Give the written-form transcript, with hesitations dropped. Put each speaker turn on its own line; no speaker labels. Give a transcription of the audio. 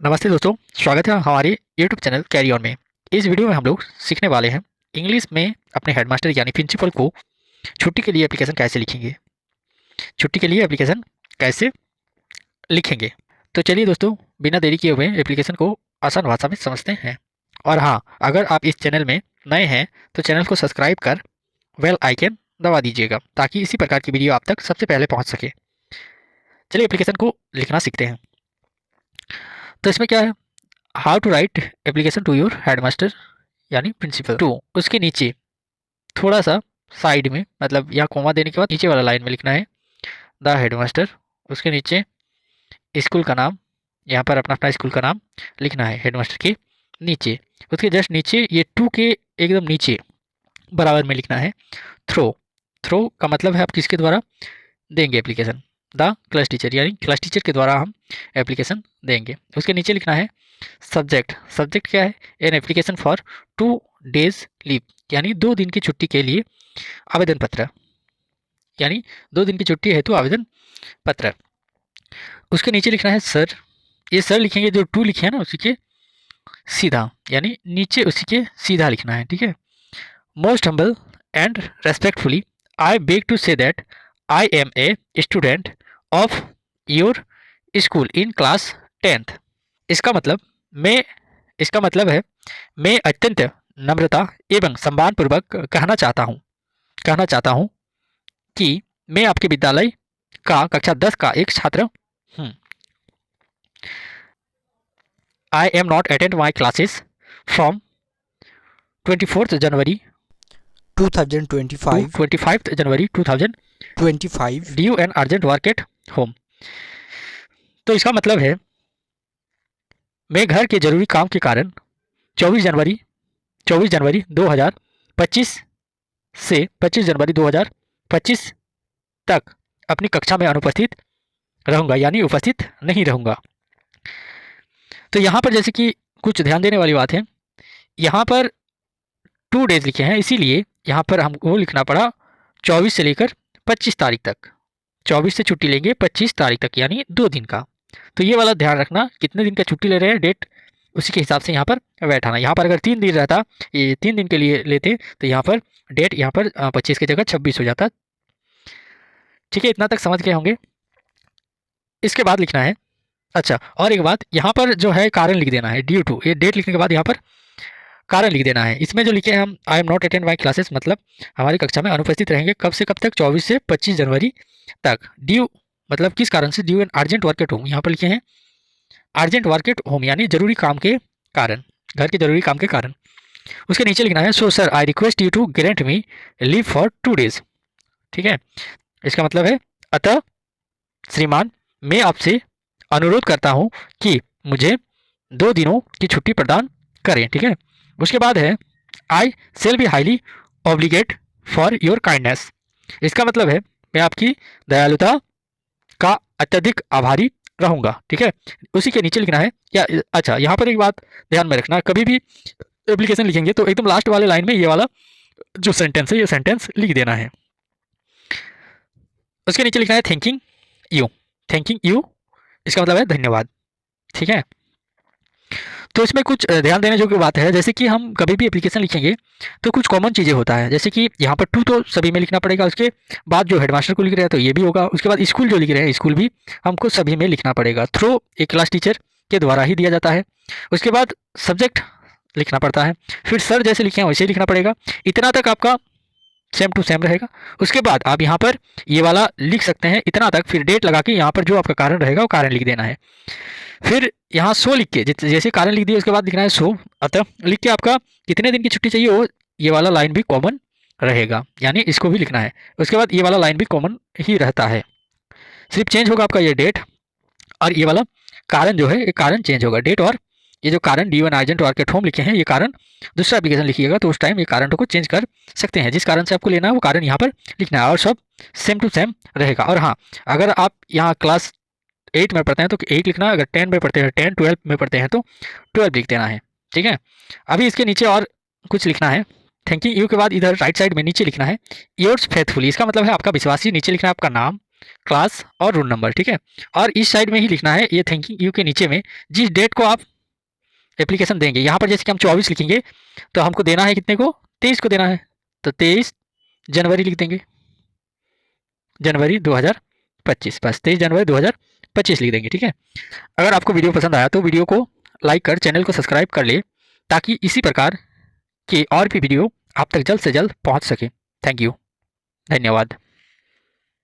नमस्ते दोस्तों, स्वागत है हमारे यूट्यूब चैनल कैरी ऑन में। इस वीडियो में हम लोग सीखने वाले हैं इंग्लिश में अपने हेडमास्टर यानी प्रिंसिपल को छुट्टी के लिए एप्लीकेशन कैसे लिखेंगे। छुट्टी के लिए एप्लीकेशन कैसे लिखेंगे। तो चलिए दोस्तों, बिना देरी किए हुए एप्लीकेशन को आसान भाषा में समझते हैं। और हाँ, अगर आप इस चैनल में नए हैं तो चैनल को सब्सक्राइब कर बेल आइकन दबा दीजिएगा ताकि इसी प्रकार की वीडियो आप तक सबसे पहले पहुँच सके। चलिए एप्लीकेशन को लिखना सीखते हैं। तो इसमें क्या है, how to write application to your headmaster यानी प्रिंसिपल टू, उसके नीचे थोड़ा सा साइड में, मतलब यहाँ कोमा देने के बाद नीचे वाला लाइन में लिखना है द हेडमास्टर। उसके नीचे स्कूल का नाम, यहाँ पर अपना अपना स्कूल का नाम लिखना है हेडमास्टर के नीचे। उसके जस्ट नीचे ये टू के एकदम नीचे बराबर में लिखना है थ्रो। थ्रो का मतलब है आप किसके द्वारा देंगे एप्लीकेशन, द क्लास टीचर, यानी क्लास टीचर के द्वारा हम एप्लीकेशन देंगे। उसके नीचे लिखना है सब्जेक्ट। सब्जेक्ट क्या है, an application for 2 days leave, यानी 2 दिन की छुट्टी के लिए आवेदन पत्र, यानी 2 दिन की छुट्टी हेतु आवेदन पत्र। उसके नीचे लिखना है सर। ये सर लिखेंगे, जो टू लिखे हैं ना उसी के सीधा, यानी नीचे उसी के सीधा लिखना है, ठीक है। Most humble and respectfully I beg to say that I am a student of your school in class 10th। इसका मतलब है मैं अत्यंत नम्रता एवं सम्मानपूर्वक कहना चाहता हूँ कि मैं आपके विद्यालय का कक्षा 10 का एक छात्र हूँ। I am not attend my classes from 24th January
2025
25th January 2025 due an urgent work at home. तो इसका मतलब है मैं घर के जरूरी काम के कारण 24 जनवरी 2025 से 25 जनवरी 2025 तक अपनी कक्षा में अनुपस्थित रहूंगा, यानी उपस्थित नहीं रहूंगा। तो यहाँ पर जैसे कि कुछ ध्यान देने वाली बात है, यहाँ पर 2 डेज लिखे हैं, इसीलिए यहाँ पर हमको लिखना पड़ा 24 से लेकर 25 तारीख तक। 24 से छुट्टी लेंगे 25 तारीख तक, यानी 2 दिन का। तो ये वाला ध्यान रखना, कितने दिन का छुट्टी ले रहे हैं, डेट उसी के हिसाब से यहाँ पर बैठाना। यहाँ पर अगर 3 दिन रहता, ये 3 दिन के लिए लेते तो यहाँ पर डेट यहाँ पर 25 की जगह 26 हो जाता। ठीक है, इतना तक समझ गए होंगे। इसके बाद लिखना है, अच्छा और एक बात, यहाँ पर जो है कारण लिख देना है ड्यू टू, ये डेट लिखने के बाद यहाँ पर कारण लिख देना है। इसमें जो लिखे हैं हम I am not attend my classes, मतलब हमारी कक्षा में अनुपस्थित रहेंगे कब से कब तक, 24 से 25 जनवरी तक। ड्यू मतलब किस कारण से, due an urgent work at home, यहाँ पर लिखे हैं अर्जेंट वर्क एट होम, यानी जरूरी काम के कारण, घर के जरूरी काम के कारण। उसके नीचे लिखना है so sir I request you to grant me leave for 2 days. ठीक है, इसका मतलब है अतः श्रीमान मैं आपसे अनुरोध करता हूँ कि मुझे 2 दिनों की छुट्टी प्रदान करें। ठीक है, उसके बाद है I shall be highly obligate for your kindness. इसका मतलब है मैं आपकी दयालुता का अत्यधिक आभारी रहूंगा। ठीक है, उसी के नीचे लिखना है या अच्छा, यहाँ पर एक बात ध्यान में रखना, कभी भी एप्लीकेशन लिखेंगे तो एकदम लास्ट वाले लाइन में ये वाला जो सेंटेंस है ये सेंटेंस लिख देना है। उसके नीचे लिखना है थैंकिंग यू। थैंकिंग यू इसका मतलब है धन्यवाद। ठीक है, तो इसमें कुछ ध्यान देने योग्य बात है, जैसे कि हम कभी भी एप्लीकेशन लिखेंगे तो कुछ कॉमन चीज़ें होता है, जैसे कि यहाँ पर टू तो सभी में लिखना पड़ेगा, उसके बाद जो हेडमास्टर को लिख रहे हैं तो ये भी होगा, उसके बाद स्कूल जो लिख रहे हैं स्कूल भी हमको सभी में लिखना पड़ेगा। थ्रो एक क्लास टीचर के द्वारा ही दिया जाता है। उसके बाद सब्जेक्ट लिखना पड़ता है, फिर सर जैसे लिखे हैं वैसे ही लिखना पड़ेगा। इतना तक आपका सेम टू सेम रहेगा। उसके बाद आप यहाँ पर ये वाला लिख सकते हैं इतना तक, फिर डेट लगा के यहाँ पर जो आपका कारण रहेगा वो कारण लिख देना है। फिर यहाँ सो लिख के जैसे कारण लिख दिया उसके बाद लिखना है सो, अतः लिख के आपका कितने दिन की छुट्टी चाहिए वो ये वाला लाइन भी कॉमन रहेगा, यानी इसको भी लिखना है। उसके बाद ये वाला लाइन भी कॉमन ही रहता है, सिर्फ चेंज होगा आपका ये डेट, और ये वाला कारण जो है ये कारण चेंज होगा। डेट और ये जो कारण D one urgent work at home लिखे हैं ये कारण दूसरा एप्लीकेशन लिखिएगा तो उस टाइम ये कारण को चेंज कर सकते हैं, जिस कारण से आपको लेना है वो कारण यहाँ पर लिखना है और सब सेम टू सेम रहेगा। और हाँ, अगर आप यहाँ क्लास 8 में पढ़ते हैं तो 8 लिखना, अगर 10 में पढ़ते हैं 10, 12 में पढ़ते हैं तो 12 लिख देना है। ठीक है, अभी इसके नीचे और कुछ लिखना है। थैंकिंग यू के बाद इधर राइट साइड में नीचे लिखना है योर्स फेथफुली। इसका मतलब है आपका विश्वासी, नीचे लिखना है आपका नाम, क्लास और रोल नंबर, ठीक है। और इस साइड में ही लिखना है, ये थैंकिंग यू के नीचे में जिस डेट को आप एप्लीकेशन देंगे, यहाँ पर जैसे कि हम 24 लिखेंगे तो हमको देना है कितने को, 23 को देना है, तो 23 जनवरी लिख देंगे, जनवरी 2025, बस 23 जनवरी 2025 लिख देंगे, ठीक है। अगर आपको वीडियो पसंद आया तो वीडियो को लाइक कर चैनल को सब्सक्राइब कर ले, ताकि इसी प्रकार के और भी वीडियो आप तक जल्द से जल्द पहुंच सके। थैंक यू, धन्यवाद।